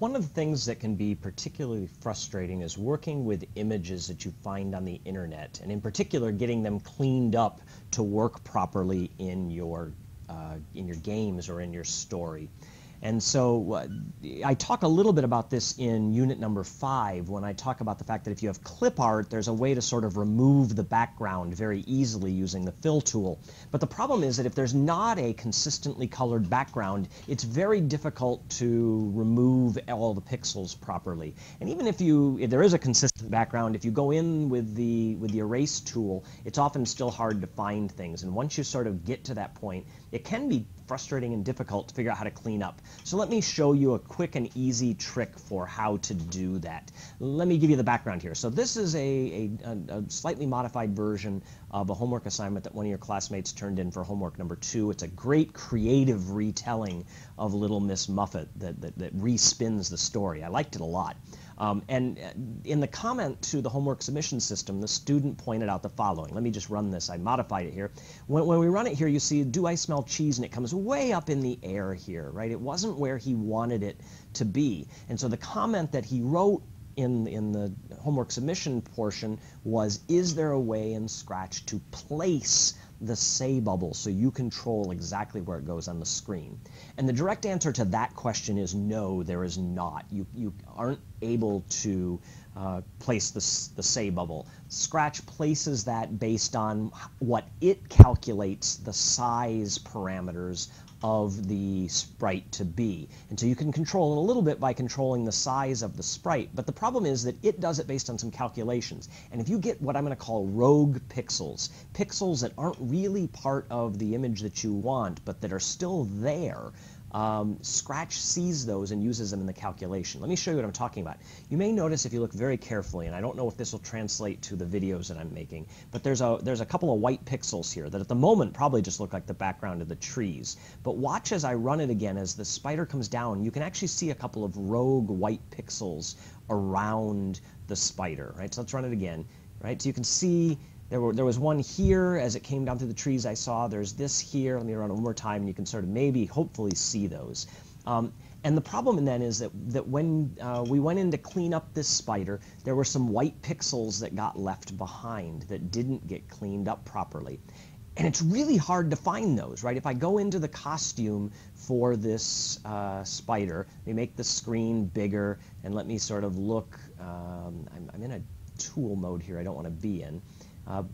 One of the things that can be particularly frustrating is working with images that you find on the internet, and in particular getting them cleaned up to work properly in your games or in your story. And so I talk a little bit about this in unit number 5 when I talk about the fact that if you have clip art, there's a way to sort of remove the background very easily using the fill tool. But the problem is that if there's not a consistently colored background, it's very difficult to remove all the pixels properly. And even if there is a consistent background, if you go in with the erase tool, it's often still hard to find things. And once you sort of get to that point, it can be frustrating and difficult to figure out how to clean up. So let me show you a quick and easy trick for how to do that. Let me give you the background here. So this is a slightly modified version of a homework assignment that one of your classmates turned in for homework number 2. It's a great creative retelling of Little Miss Muffet that respins the story. I liked it a lot. And in the comment to the homework submission system, the student pointed out the following. Let me just run this. I modified it here. When we run it here, you see, do I smell cheese? And it comes way up in the air here, right? It wasn't where he wanted it to be. And so the comment that he wrote in the homework submission portion was, is there a way in Scratch to place the say bubble so you control exactly where it goes on the screen? And the direct answer to that question is no, there is not. You aren't able to place the say bubble. Scratch places that based on what it calculates the size parameters of the sprite to be. And so you can control it a little bit by controlling the size of the sprite, but the problem is that it does it based on some calculations. And if you get what I'm going to call rogue pixels, pixels that aren't really part of the image that you want, but that are still there, Scratch sees those and uses them in the calculation. Let me show you what I'm talking about. You may notice if you look very carefully, and I don't know if this will translate to the videos that I'm making, but there's a couple of white pixels here that at the moment probably just look like the background of the trees. But watch as I run it again, as the spider comes down, you can actually see a couple of rogue white pixels around the spider, right? So let's run it again, right? So you can see there was one here as it came down through the trees I saw. There's this here. Let me run it one more time, and you can sort of maybe, hopefully, see those. And the problem then is that when we went in to clean up this spider, there were some white pixels that got left behind that didn't get cleaned up properly. And it's really hard to find those, right? If I go into the costume for this spider, they make the screen bigger, and let me sort of look. I'm in a tool mode here I don't want to be in.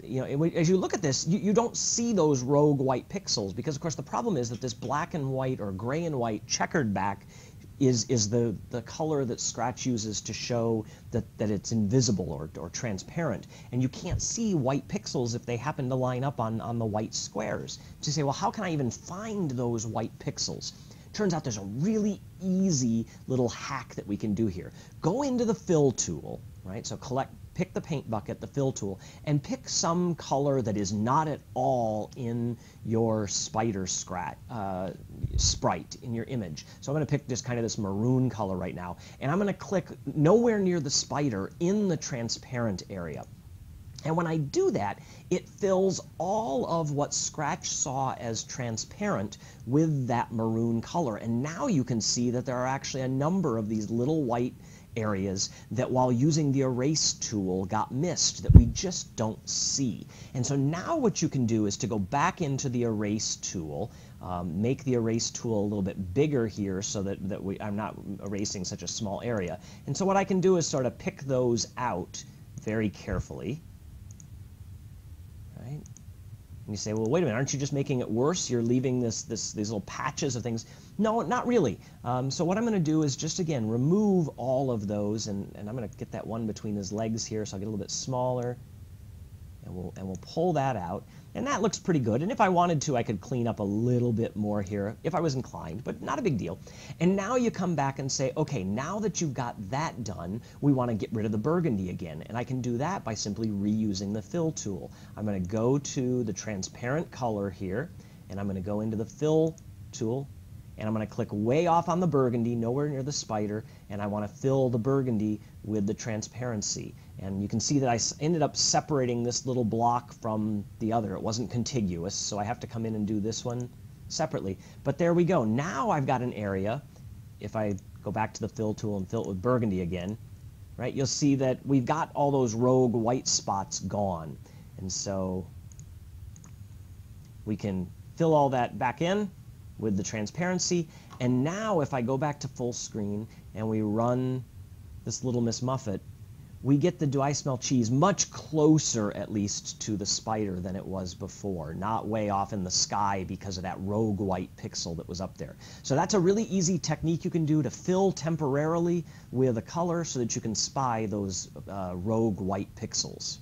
You know, as you look at this, you don't see those rogue white pixels because, of course, the problem is that this black and white or gray and white checkered back is the color that Scratch uses to show that it's invisible or transparent. And you can't see white pixels if they happen to line up on the white squares. So you say, well, how can I even find those white pixels? Turns out there's a really easy little hack that we can do here. Go into the fill tool, right? So pick the paint bucket, the fill tool, and pick some color that is not at all in your spider sprite, in your image. So I'm going to pick just kind of this maroon color right now, and I'm going to click nowhere near the spider in the transparent area. And when I do that, it fills all of what Scratch saw as transparent with that maroon color. And now you can see that there are actually a number of these little white areas that while using the erase tool got missed that we just don't see. And so now what you can do is to go back into the erase tool, make the erase tool a little bit bigger here so that I'm not erasing such a small area. And so what I can do is sort of pick those out very carefully. Right? And you say, well, wait a minute, aren't you just making it worse? You're leaving these little patches of things. No, not really. So what I'm going to do is just, again, remove all of those, and I'm going to get that one between his legs here, so I'll get a little bit smaller, and we'll pull that out. And that looks pretty good. And if I wanted to, I could clean up a little bit more here if I was inclined, but not a big deal. And now you come back and say, okay, now that you've got that done, we want to get rid of the burgundy again. And I can do that by simply reusing the fill tool. I'm going to go to the transparent color here, and I'm going to go into the fill tool, and I'm going to click way off on the burgundy, nowhere near the spider, and I want to fill the burgundy with the transparency. And you can see that I ended up separating this little block from the other. It wasn't contiguous, so I have to come in and do this one separately. But there we go. Now I've got an area. If I go back to the fill tool and fill it with burgundy again, right, you'll see that we've got all those rogue white spots gone. And so we can fill all that back in with the transparency. And now if I go back to full screen and we run this Little Miss Muffet, we get the Do I Smell Cheese much closer, at least, to the spider than it was before, not way off in the sky because of that rogue white pixel that was up there. So that's a really easy technique you can do to fill temporarily with a color so that you can spy those rogue white pixels.